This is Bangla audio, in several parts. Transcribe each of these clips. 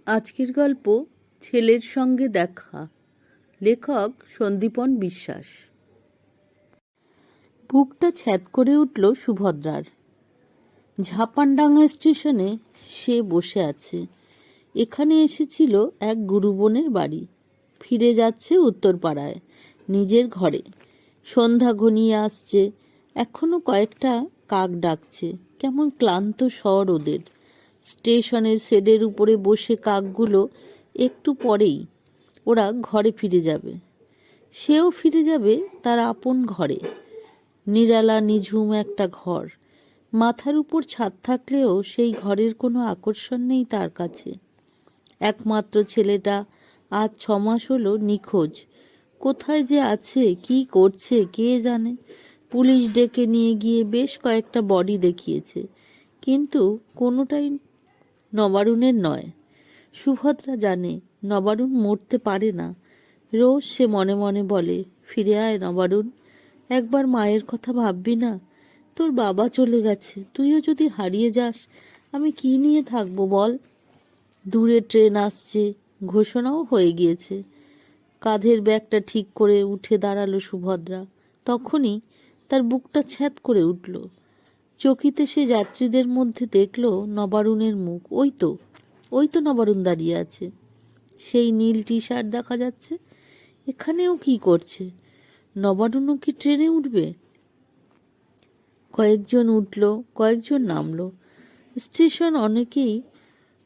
আজকের গল্প ছেলের সঙ্গে দেখা। লেখক সন্দীপন বিশ্বাস। বুকটা ছ্যাদ করে উঠল সুভদ্রার। ঝাপানডাঙ্গা স্টেশনে সে বসে আছে। এখানে এসেছিল এক গুরুবোনের বাড়ি, ফিরে যাচ্ছে উত্তরপাড়ায় নিজের ঘরে। সন্ধ্যা ঘনিয়ে আসছে, এখনো কয়েকটা কাক ডাকছে। কেমন ক্লান্ত স্বর ওদের। স্টেশনের শেডের উপরে বসে কাকগুলো একটু পরেই ওরা ঘরে ফিরে যাবে। সেও ফিরে যাবে তার আপন ঘরে। নিরালা নিঝুম একটা ঘর। মাথার উপর ছাদ থাকলেও সেই ঘরের কোনো আকর্ষণ নেই তার কাছে। একমাত্র ছেলেটা আজ 6 মাস হলো নিখোঁজ। কোথায় যে আছে, কি করছে কে জানে। পুলিশ ডেকে নিয়ে গিয়ে বেশ কয়েকটা বডি দেখিয়েছে, কিন্তু কোনোটাই নবারুণের নয়। সুভদ্রা জানে নবারুণ মরতে পারে না। রোজ সে মনে মনে বলে, ফিরে আয় নবারুণ, একবার মায়ের কথা ভাববি না? তোর বাবা চলে গেছে, তুইও যদি হারিয়ে যাস আমি কি নিয়ে থাকবো বল? দূরে ট্রেন আসছে, ঘোষণাও হয়ে গিয়েছে। কাঁধের ব্যাগটা ঠিক করে উঠে দাঁড়ালো সুভদ্রা। তখনই তার বুকটা ছ্যাদ করে উঠল। চকিতে সে যাত্রীদের মধ্যে দেখল নবারুণের মুখ। ওই তো নবারুণ দাঁড়িয়ে আছে। সেই নীল টি শার্ট দেখা যাচ্ছে। এখানেও কি করছে? নবারুণও কি ট্রেনে উঠবে? কয়েকজন উঠল, কয়েকজন নামলো। স্টেশন অনেকেই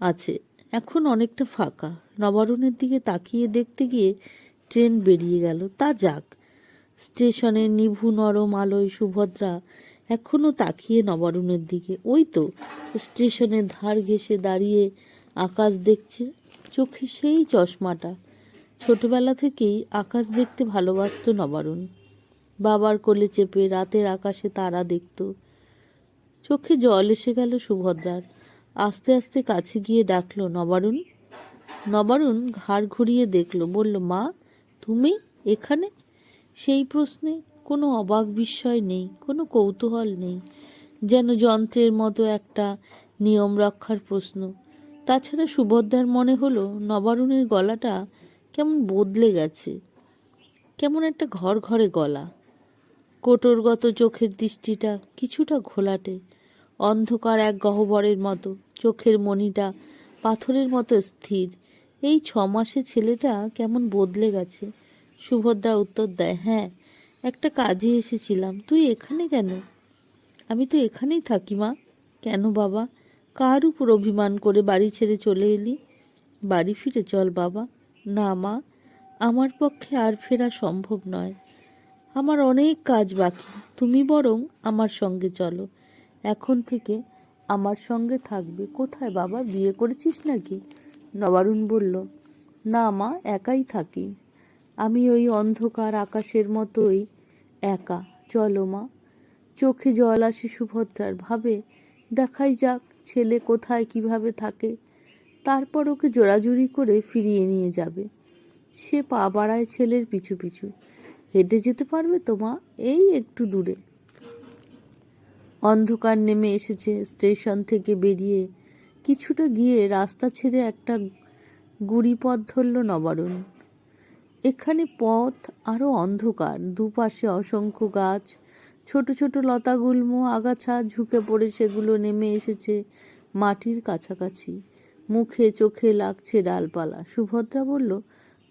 আছে, এখন অনেকটা ফাঁকা। নবারুণের দিকে তাকিয়ে দেখতে গিয়ে ট্রেন বেরিয়ে গেল। তা যাক। স্টেশনের নিভু নরম আলোয় সুভদ্রা এখনো তাকিয়ে নবারুণের দিকে। ওই তো স্টেশনের ধার ঘেঁষে দাঁড়িয়ে আকাশ দেখছে। চোখে সেই চশমাটা। ছোটবেলা থেকেই আকাশ দেখতে ভালোবাসত নবারুণ। বাবার কোলে চেপে রাতের আকাশে তারা দেখত। চোখে জল এসে গেল সুভদ্রার। আস্তে আস্তে কাছে গিয়ে ডাকলো, নবারুণ। নবারুণ ঘাড় ঘুরিয়ে দেখল, বলল, মা তুমি এখানে? সেই প্রশ্নে কোনো অবাক বিস্ময় নেই, কোনো কৌতূহল নেই, যেন যন্ত্রের মতো একটা নিয়ম রক্ষার প্রশ্ন। তাছাড়া সুভদ্রার মনে হলো নবারুণের গলাটা কেমন বদলে গেছে, কেমন একটা ঘর ঘরে গলা। কোটরগত চোখের দৃষ্টিটা কিছুটা ঘোলাটে, অন্ধকার এক গহ্বরের মতো। চোখের মণিটা পাথরের মতো স্থির। এই 6 মাসে ছেলেটা কেমন বদলে গেছে। সুভদ্রা উত্তর দেয়, হ্যাঁ, একটা কাজে এসেছিলাম। তুই এখানে কেন? আমি তো এখানেই থাকি মা। কেন বাবা? কার উপর অভিমান করে বাড়ি ছেড়ে চলে এলি? বাড়ি ফিরে চল বাবা। না মা, আমার পক্ষে আর ফেরা সম্ভব নয়। আমার অনেক কাজ বাকি। তুমি বরং আমার সঙ্গে চলো। এখন থেকে আমার সঙ্গে থাকবে। কোথায় বাবা, বিয়ে করেছিস নাকি? নবারুণ বলল, না মা, একাই থাকি। আমি ওই অন্ধকার আকাশের মতোই একা। চলো মা। চোখে জল আসে সুভদ্রার। ভাবে, দেখাই যাক ছেলে কোথায় কিভাবে থাকে, তারপর ওকে জোড়াজুড়ি করে ফিরিয়ে নিয়ে যাবে। সে পা বাড়ায় ছেলের পিছু পিছু। হেঁটে যেতে পারবে তো মা? এই একটু দূরে। অন্ধকার নেমে এসেছে। স্টেশন থেকে বেরিয়ে কিছুটা গিয়ে রাস্তা ছেড়ে একটা গুড়ি পথ ধরল নবারুণ। এখানে পথ আরো অন্ধকার। দুপাশে অসংখ্য গাছ, ছোট ছোট লতাগুল্ম, আগাছা ঝুঁকে পড়ে সেগুলো নেমে এসেছে মাটির কাছাকাছি। মুখে চোখে লাগছে ডালপালা। সুভদ্রা বলল,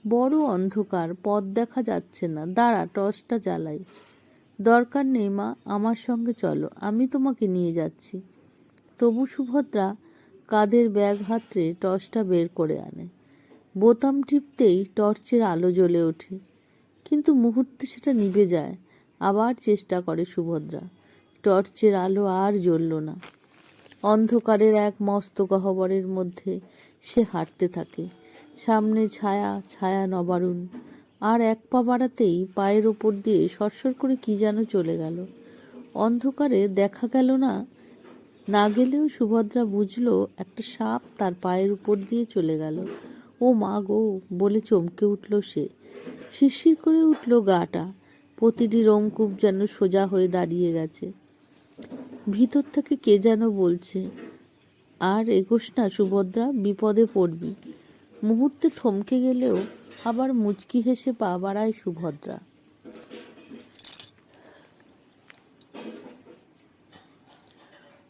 বড় অন্ধকার, পথ দেখা যাচ্ছে না। দাঁড়া, টর্চটা জ্বালাই। দরকার নেই মা, আমার সঙ্গে চলো, আমি তোমাকে নিয়ে যাচ্ছি। তবু সুভদ্রা কাঁধের ব্যাগ হাতড়ে টর্চটা বের করে আনে। বোতাম টিপতেই টর্চের আলো জ্বলে ওঠে, কিন্তু মুহূর্তে সেটা নিভে যায়। আবার চেষ্টা করে সুভদ্রা। টর্চের আলো আর জ্বলল না। অন্ধকারের এক মস্ত গহ্বরের মধ্যে সে হাঁটতে থাকে। সামনে ছায়া, ছায়া নবারুণ। আর এক পা বাড়াতেই পায়ের ওপর দিয়ে সরসর করে কি যেন চলে গেল। অন্ধকারে দেখা গেল না, না গেলেও সুভদ্রা বুঝলো একটা সাপ তার পায়ের উপর দিয়ে চলে গেল। ও মা গো বলে চমকে উঠল সে। শিরশির করে উঠল গাটা। প্রতিটি রোমকূপ যেন সোজা হয়ে দাঁড়িয়ে গেছে। ভিতর থেকে কে যেন বলছে, আর এগোস না সুভদ্রা, বিপদে পড়বি। মুহূর্তে থমকে গেলেও আবার মুচকি হেসে পা বাড়ায় সুভদ্রা।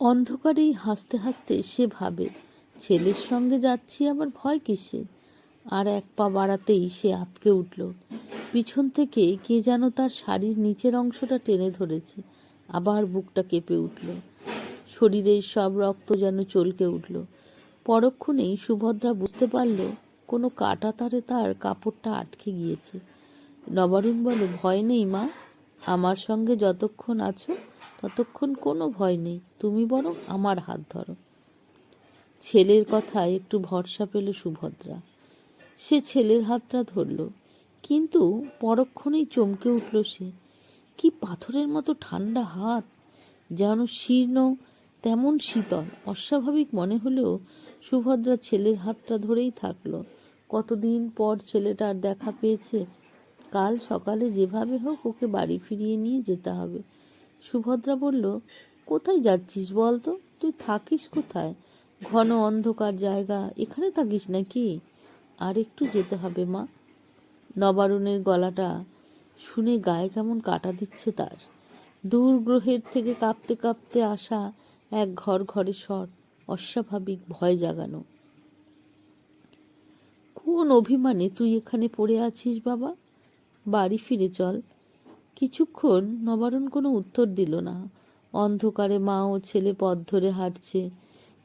অন্ধকারেই হাসতে হাসতে সে ভাবে, ছেলের সঙ্গে যাচ্ছি, আবার ভয় কিসে? আর এক পা বাড়াতেই সে আঁতকে উঠল। পিছন থেকে কে যেন তার শাড়ির নিচের অংশটা টেনে ধরেছে। আবার বুকটা কেঁপে উঠল, শরীরের সব রক্ত যেন চলকে উঠল। পরক্ষণেই সুভদ্রা বুঝতে পারল কোনো কাটা তারে তার কাপড়টা আটকে গিয়েছে। নবারুণ বলে, ভয় নেই মা, আমার সঙ্গে যতক্ষণ আছো ততক্ষণ কোনো ভয় নেই, তুমি বরং আমার হাত ধরো। ছেলের কথায় একটু ভরসা পেল সুভদ্রা। সে ছেলের হাতটা ধরল, কিন্তু পরক্ষণেই চমকে উঠল সে। কি পাথরের মতো ঠান্ডা হাত, যেন শীর্ণ তেমন শীতল। অস্বাভাবিক মনে হলেও সুভদ্রা ছেলের হাতটা ধরেই থাকলো। কতদিন পর ছেলেটার দেখা পেয়েছে। কাল সকালে যেভাবে হোক ওকে বাড়ি ফিরিয়ে নিয়ে যেতে হবে। সুভদ্রা বলল, কোথায় যাচ্ছিস বলতো? তুই থাকিস কোথায়? ঘন অন্ধকার জায়গা, এখানে থাকিস নাকি? আর একটু যেতে হবে মা। নবারুণের গলাটা শুনে গায়ে কেমন কাটা দিচ্ছে তার। দূর গ্রহের থেকে কাঁপতে কাঁপতে আসা এক ঘর ঘরে স্বর, অস্বাভাবিক ভয় জাগানো। কোন অভিমানে তুই এখানে পড়ে আছিস বাবা? বাড়ি ফিরে চল। কিছুক্ষণ নবারুণ কোনো উত্তর দিল না। অন্ধকারে মা ও ছেলে পথ ধরে হাঁটছে।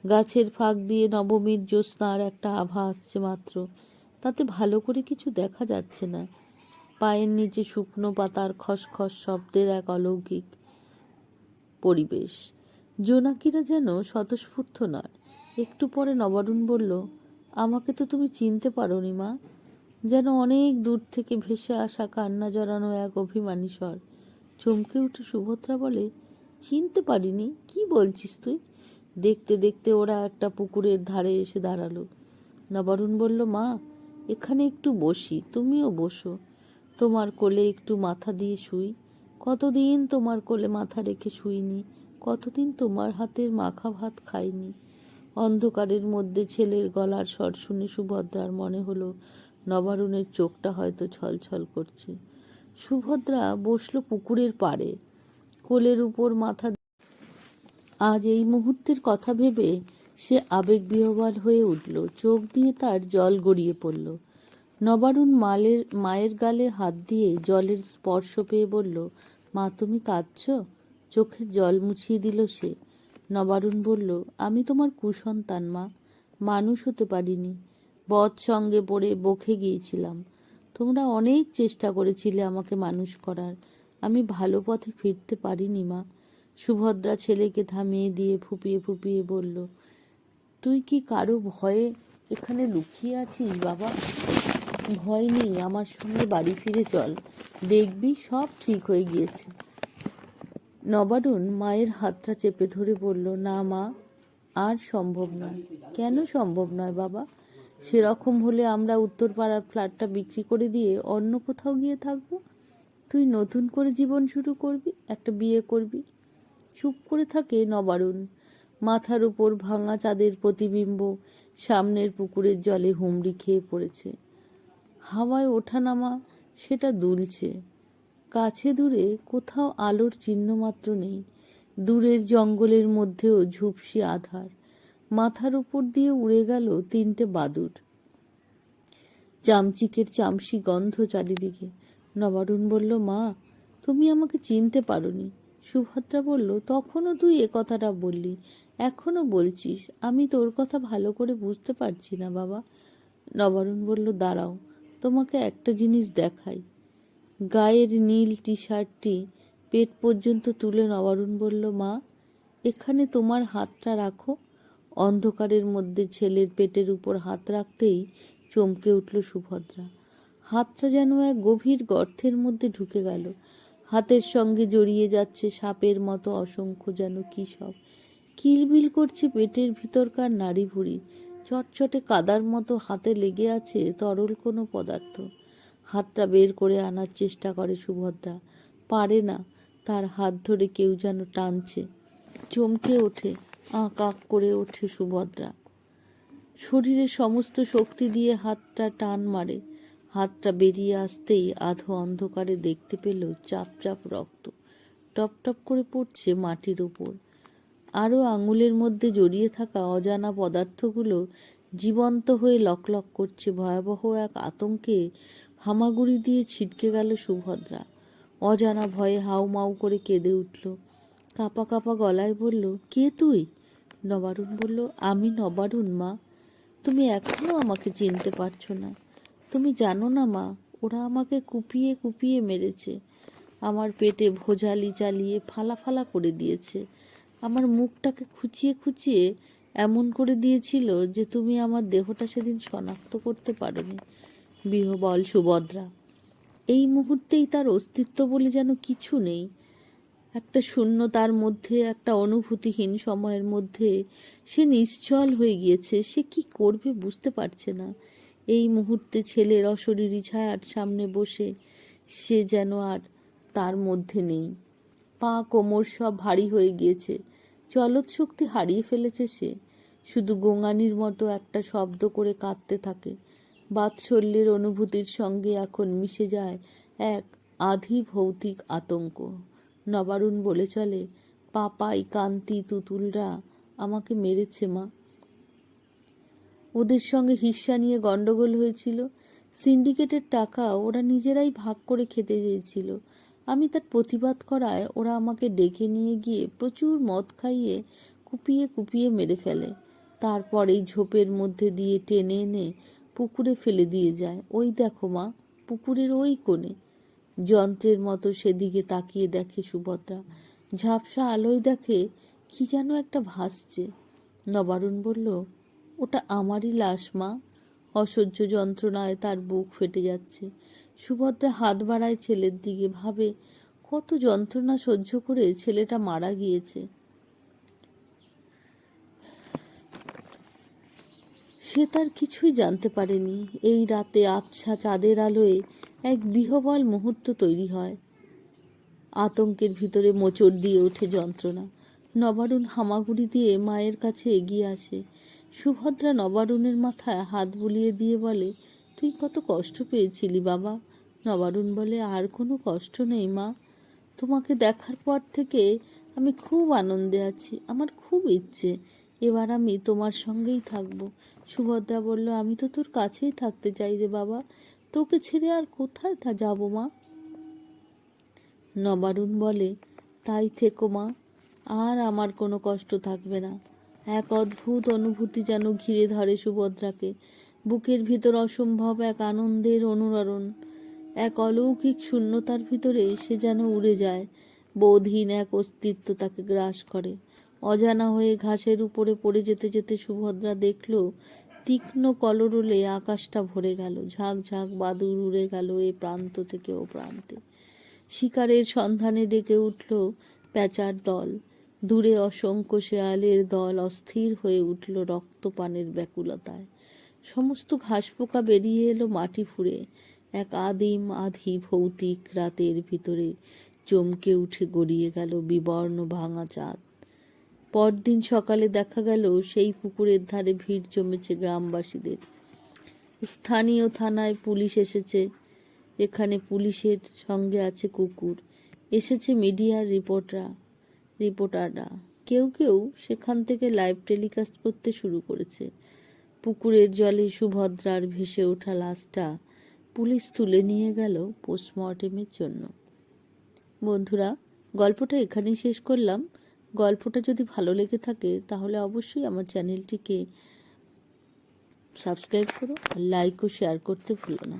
গাছের ফাঁক দিয়ে নবমীর জ্যোৎস্নার একটা আভা আসছে মাত্র, তাতে ভালো করে কিছু দেখা যাচ্ছে না। পায়ের নিচে শুকনো পাতার খসখস শব্দের এক অলৌকিক পরিবেশ। জোনাকিরা যেন স্বতঃস্ফূর্ত নয়। একটু পরে নবারুণ বলল, আমাকে তো তুমি চিনতে পারোনি মা। যেন অনেক দূর থেকে ভেসে আসা কান্না জড়ানো এক অভিমানী স্বর। চমকে উঠে সুভদ্রা বলে, চিনতে পারিনি? কি বলছিস তুই? দেখতে দেখতে ওরা একটা পুকুরের ধারে এসে দাঁড়ালো। নবারুণ বলল, মা, এখানে একটু বসি, তুমিও বসো। তোমার কোলে একটু মাথা দিয়ে শুই। কতদিন তোমার কোলে মাথা রেখে শুইনি, কতদিন তোমার হাতের মাখা ভাত খাইনি। অন্ধকারের মধ্যে ছেলের গলার স্বর শুনে সুভদ্রার মনে হলো নবারুণের চোখটা হয়তো ছলছল করছে। সুভদ্রা বসলো পুকুরের পাড়ে, কোলের উপর মাথা। আজ এই মুহূর্তের কথা ভেবে সে আবেগবিহ্বল হয়ে উঠল। চোখ দিয়ে তার জল গড়িয়ে পড়ল। নবারুণ মায়ের গালে হাত দিয়ে জলের স্পর্শ পেয়ে বলল, মা, তুমি কাঁদছ? চোখের জল মুছিয়ে দিল সে। নবারুণ বলল, আমি তোমার কুসন্তান মা, মানুষ হতে পারিনি। বধ সঙ্গে পড়ে বকে গিয়েছিলাম। তোমরা অনেক চেষ্টা করেছিলে আমাকে মানুষ করার, আমি ভালো পথে ফিরতে পারিনি মা। সুভদ্রা ছেলেকে থামিয়ে দিয়ে ফুপিয়ে ফুপিয়ে বলল, তুই কি কারো ভয়ে এখানে লুকিয়ে আছিস বাবা? ভয় নেই, আমার সঙ্গে বাড়ি ফিরে চল, দেখবি সব ঠিক হয়ে গিয়েছে। নবারুণ মায়ের হাতটা চেপে ধরে বলল, না মা, আর সম্ভব নয়। কেন সম্ভব নয় বাবা? সেরকম হলে আমরা উত্তরপাড়ার ফ্ল্যাটটা বিক্রি করে দিয়ে অন্য কোথাও গিয়ে থাকবো। তুই নতুন করে জীবন শুরু করবি, একটা বিয়ে করবি। চুপ করে থাকে নবারুণ। মাথার উপর ভাঙা চাঁদের প্রতিবিম্ব সামনের পুকুরের জলে হুমড়ি খেয়ে পড়েছে। হাওয়ায় ওঠানামা সেটা দুলছে। কাছে দূরে কোথাও আলোর চিহ্ন মাত্র নেই। দূরের জঙ্গলের মধ্যেও ঝুপসি আধার। মাথার উপর দিয়ে উড়ে গেল 3টে বাদুড়। চামচিকের চামচি গন্ধ চারিদিকে। নবারুণ বলল, মা, তুমি আমাকে চিনতে পারোনি। সুভদ্রা বলল, তখনও তুই এ কথাটা বললি, এখনো বলছিস। আমি তোর কথা ভালো করে বুঝতে পারছি না বাবা। নবারুণ বলল, দাঁড়াও, তোমাকে একটা জিনিস দেখাই। গায়ের নীল টি শার্টটি পেট পর্যন্ত তুলে নবারুণ বলল, মা, এখানে তোমার হাতটা রাখো। অন্ধকারের মধ্যে ছেলের পেটের উপর হাত রাখতেই চমকে উঠল সুভদ্রা। হাতটা যেন এক গভীর গর্তের মধ্যে ঢুকে গেল। হাতের সঙ্গে জড়িয়ে যাচ্ছে সাপের মতো অসংখ্য যেন কি সব। কিলবিল করছে পেটের ভিতরকার নাড়ি ভুড়ি। চটচটে কাদার মতো হাতে লেগে আছে তরল কোনো পদার্থ। হাতটা বের করে আনার চেষ্টা করে সুভদ্রা, পারে না। তার হাত ধরে কেউ যেন টানছে। চমকে ওঠে, আঁক করে ওঠে সুভদ্রা। শরীরের সমস্ত শক্তি দিয়ে হাতটা টান মারে। হাতটা বেরিয়ে আসতেই আধো অন্ধকারে দেখতে পেল চাপ চাপ রক্ত টপ টপ করে পড়ছে মাটির ওপর। আরও আঙুলের মধ্যে জড়িয়ে থাকা অজানা পদার্থগুলো জীবন্ত হয়ে লকলক করছে। ভয়াবহ এক আতঙ্কে হামাগুড়ি দিয়ে ছিটকে গেল সুভদ্রা। অজানা ভয়ে হাউমাউ করে কেঁদে উঠল। কাঁপা কাঁপা গলায় বলল, কে তুই? নবারুণ বলল, আমি নবারুণ মা। তুমি এখনো আমাকে চিনতে পারছো না? তুমি জানো না মা, ওরা আমাকে কুপিয়ে কুপিয়ে মেরেছে। আমার পেটে ভোজালি চালিয়ে ফালা ফালা করে দিয়েছে। আমার মুখটাকে খুঁচিয়ে খুঁচিয়ে এমন করে দিয়েছিল যে তুমি আমার দেহটা সেদিন শনাক্ত করতে পারোনি। বিহ্বল সুভদ্রা। এই মুহূর্তেই তার অস্তিত্ব বলে যেন কিছু নেই। একটা শূন্যতার মধ্যে, একটা অনুভূতিহীন সময়ের মধ্যে সে নিশ্চল হয়ে গিয়েছে। সে কি করবে বুঝতে পারছে না। এই মুহূর্তে ছেলের অশরীরী ছায়ার সামনে বসে সে যেন আর তার মধ্যে নেই। পা কোমর সব ভারী হয়ে গিয়েছে। চলৎ শক্তি হারিয়ে ফেলেছে সে। শুধু গোঙানির মতো একটা শব্দ করে কাঁদতে থাকে। বাৎসল্যের অনুভূতির সঙ্গে এখন মিশে যায় এক আধি ভৌতিক আতঙ্ক। নবারুণ বলে চলে, পাপাই, কান্তি, তুতুলরা আমাকে মেরেছে মা। ওদের সঙ্গে হিস্সা নিয়ে গন্ডগোল হয়েছিল। সিন্ডিকেটের টাকা ওরা নিজেরাই ভাগ করে খেতে চেয়েছিল। আমি তার প্রতিবাদ করায় ওরা আমাকে ডেকে নিয়ে গিয়ে প্রচুর মদ খাইয়ে কুপিয়ে কুপিয়ে মেরে ফেলে। তারপর এই ঝোপের মধ্যে দিয়ে টেনে এনে পুকুরে ফেলে দিয়ে যায়। ওই দেখো মা, পুকুরের ওই কোণে। যন্ত্রের মতো সেদিকে তাকিয়ে দেখে সুভদ্রা। ঝাপসা আলোয় দেখে কি যেন একটা ভাসছে। নবারুণ বলল, ওটা আমারই লাশ মা। অসহ্য যন্ত্রণায় তার বুক ফেটে যাচ্ছে। সুভদ্রা হাত বাড়ায় ছেলের দিকে, ভাবে কত যন্ত্রণা সহ্য করে ছেলেটা মারা গিয়েছে। সে তার কিছুই জানতে পারেনি। এই রাতে আবছা চাঁদের আলোয় এক বিহ্বল মুহূর্ত তৈরি হয়। আতঙ্কের ভিতরে মোচড় দিয়ে ওঠে যন্ত্রণা। নবারুণ হামাগুড়ি দিয়ে মায়ের কাছে এগিয়ে আসে। সুভদ্রা নবারুণের মাথায় হাত বুলিয়ে দিয়ে বলে, তুই কত কষ্ট পেয়েছিলি বাবা? নবারুণ বলে, আর কোনো কষ্ট নেই মা। তোমাকে দেখার পর থেকে আমি খুব আনন্দে আছি। আমার খুব ইচ্ছে এবার আমি তোমার সঙ্গেই থাকবো। সুভদ্রা বলল, আমি তো তোর কাছেই থাকতে চাই রে বাবা। তোকে ছেড়ে আর কোথায় যাবো মা? নবারুণ বলে, তাই থেকো মা, আর আমার কোনো কষ্ট থাকবে না। এক অদ্ভুত অনুভূতি যেন ঘিরে ধরে সুভদ্রাকে। বুকের ভিতর অসম্ভব এক আনন্দের অনুরণন। এক অলৌকিক শূন্যতার ভিতরে সে যেন উড়ে যায়। বোধহীন এক অস্তিত্ব তাকে গ্রাস করে। অজানা হয়ে ঘাসের উপরে পড়ে যেতে যেতে সুভদ্রা দেখল তীক্ষ্ণ কলরোলে আকাশটা ভরে গেল। ঝাঁক ঝাঁক বাদুড় উড়ে গেল এ প্রান্ত থেকে ও প্রান্তে। শিকারের সন্ধানে ডেকে উঠল প্যাঁচার দল। দূরে অসংখ্য শেয়ালের দল অস্থির হয়ে উঠল রক্তপানের ব্যাকুলতায়। সমস্ত ঘাসপোকা বেরিয়ে এলো মাটি ফুঁড়ে। এক আদিম আধি ভৌতিক রাতের ভিতরে চমকে উঠে গড়িয়ে গেল বিবর্ণ ভাঙা চাঁদ। পরদিন সকালে দেখা গেল সেই পুকুরের ধারে ভিড় জমেছে গ্রামবাসীদের। স্থানীয় থানায় পুলিশ এসেছে। এখানে পুলিশের সঙ্গে আছে কুকুর। এসেছে মিডিয়ার রিপোর্টাররা। কেউ কেউ সেখান থেকে লাইভ টেলিকাস্ট করতে শুরু করেছে। পুকুরের জলে সুভদ্রার ভেসে ওঠা লাশটা পুলিশ তুলে নিয়ে গেল পোস্টমর্টেমের জন্য। বন্ধুরা, গল্পটা এখানেই শেষ করলাম। গল্পটা যদি ভালো লেগে থাকে তাহলে অবশ্যই আমার চ্যানেলটিকে সাবস্ক্রাইব করো আর লাইক ও শেয়ার করতে ভুলো না।